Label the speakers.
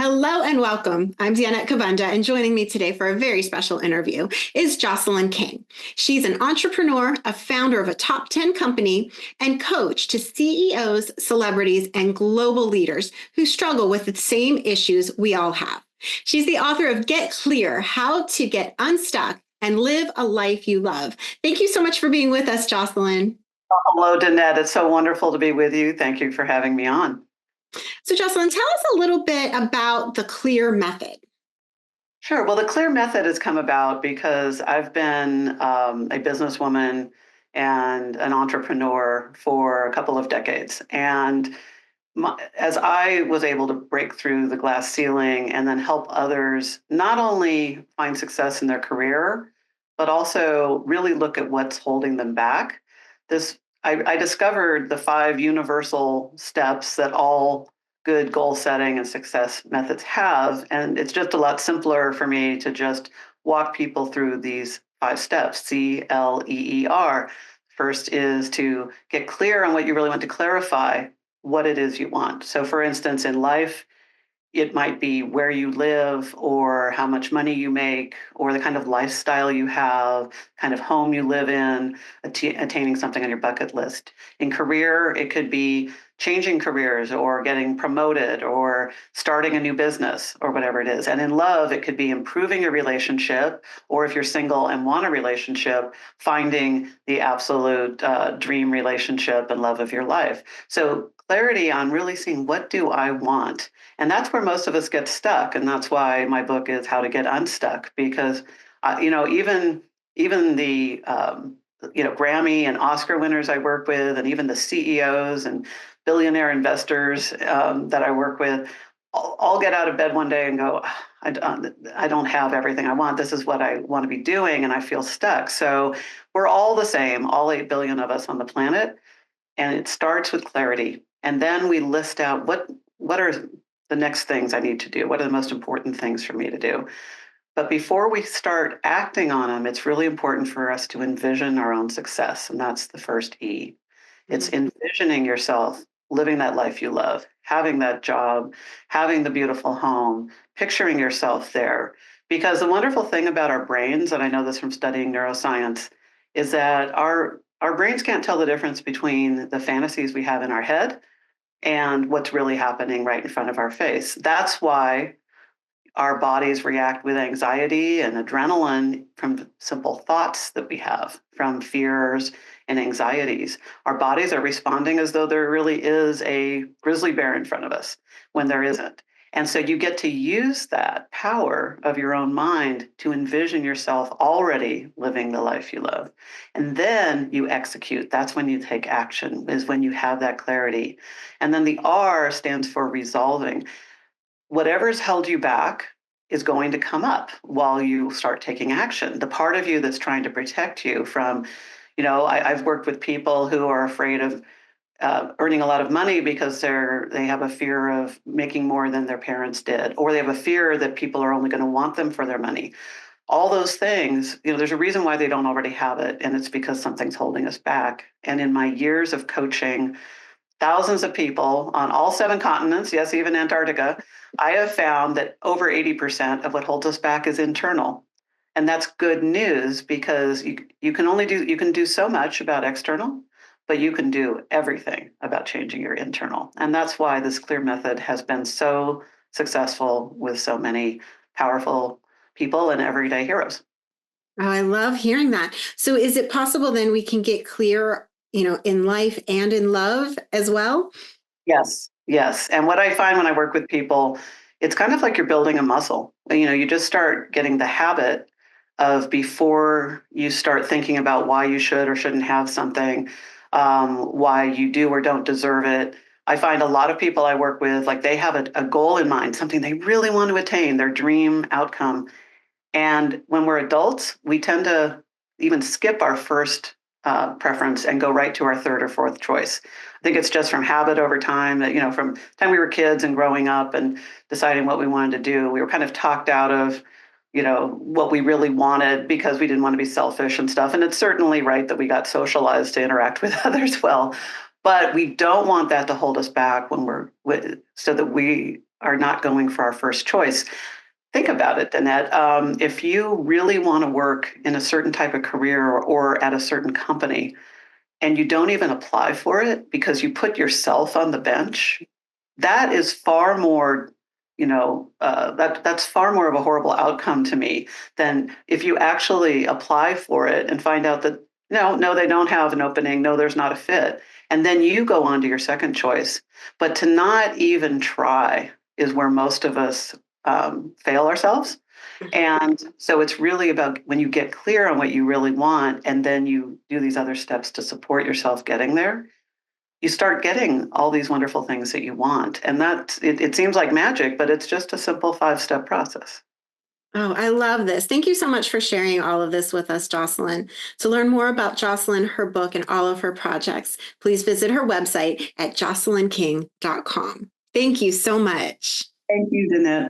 Speaker 1: Hello and welcome. I'm Danette Kubanda, and joining me today for a very special interview is Jocelyn King. She's an entrepreneur, a founder of a top 10 company, and coach to CEOs, celebrities, and global leaders who struggle with the same issues we all have. She's the author of Get CLEER, How to Get Unstuck and Live a Life You Love. Thank you so much for being with us, Jocelyn.
Speaker 2: Hello, Danette. It's so wonderful to be with you. Thank you for having me on.
Speaker 1: So, Jocelyn, tell us a little bit about the CLEER method.
Speaker 2: Sure. Well, the CLEAR method has come about because I've been a businesswoman and an entrepreneur for a couple of decades. And as I was able to break through the glass ceiling and then help others not only find success in their career, but also really look at what's holding them back, this I discovered the five universal steps that all good goal setting and success methods have. And it's just a lot simpler for me to just walk people through these five steps, CLEER. First is to get clear on what you really want to clarify what it is you want. So, for instance, in life, it might be where you live or how much money you make or the kind of lifestyle you have, kind of home you live in, attaining something on your bucket list. In career, it could be changing careers or getting promoted or starting a new business or whatever it is. And in love, it could be improving your relationship, or if you're single and want a relationship, finding the absolute dream relationship and love of your life. So clarity on really seeing, what do I want? And that's where most of us get stuck. And that's why my book is How to Get Unstuck, because, even the, Grammy and Oscar winners I work with, and even the CEOs and billionaire investors that I work with, all get out of bed one day and go, I don't have everything I want. This is what I want to be doing, and I feel stuck. So we're all the same, all 8 billion of us on the planet. And it starts with clarity. And then we list out what are the next things I need to do? What are the most important things for me to do? But before we start acting on them, it's really important for us to envision our own success. And that's the first E. It's envisioning yourself living that life you love, having that job, having the beautiful home, picturing yourself there. Because the wonderful thing about our brains, and I know this from studying neuroscience, is that our brains can't tell the difference between the fantasies we have in our head and what's really happening right in front of our face. That's why our bodies react with anxiety and adrenaline from simple thoughts that we have, from fears and anxieties. Our bodies are responding as though there really is a grizzly bear in front of us when there isn't. And so you get to use that power of your own mind to envision yourself already living the life you love. And then you execute. That's when you take action, is when you have that clarity. And then the R stands for resolving. Whatever's held you back is going to come up while you start taking action. The part of you that's trying to protect you from, I've worked with people who are afraid of earning a lot of money because they have a fear of making more than their parents did, or they have a fear that people are only going to want them for their money. All those things, there's a reason why they don't already have it, and it's because something's holding us back. And in my years of coaching thousands of people on all 7 continents, yes, even Antarctica, I have found that over 80% of what holds us back is internal. And that's good news, because you can do so much about external, but you can do everything about changing your internal. And that's why this CLEAR method has been so successful with so many powerful people and everyday heroes.
Speaker 1: Oh, I love hearing that. So is it possible then we can get clear, in life and in love as well?
Speaker 2: Yes, yes. And what I find when I work with people, it's kind of like you're building a muscle. You just start getting the habit of, before you start thinking about why you should or shouldn't have something, why you do or don't deserve it. I find a lot of people I work with, like, they have a goal in mind, something they really want to attain, their dream outcome. And when we're adults, we tend to even skip our first preference and go right to our third or fourth choice. I think it's just from habit over time that, from the time we were kids and growing up and deciding what we wanted to do, we were kind of talked out of, what we really wanted because we didn't want to be selfish and stuff. And it's certainly right that we got socialized to interact with others well, but we don't want that to hold us back so that we are not going for our first choice. Think about it, Danette. If you really want to work in a certain type of career or at a certain company, and you don't even apply for it because you put yourself on the bench, that is far more, that's far more of a horrible outcome to me than if you actually apply for it and find out that no, they don't have an opening, no, there's not a fit, and then you go on to your second choice. But to not even try is where most of us fail ourselves. And so it's really about when you get clear on what you really want, and then you do these other steps to support yourself getting there, you start getting all these wonderful things that you want. And it seems like magic, but it's just a simple 5-step process.
Speaker 1: Oh, I love this. Thank you so much for sharing all of this with us, Jocelyn. To learn more about Jocelyn, her book, and all of her projects, please visit her website at jocelynking.com. Thank you so much.
Speaker 2: Thank you, Danette.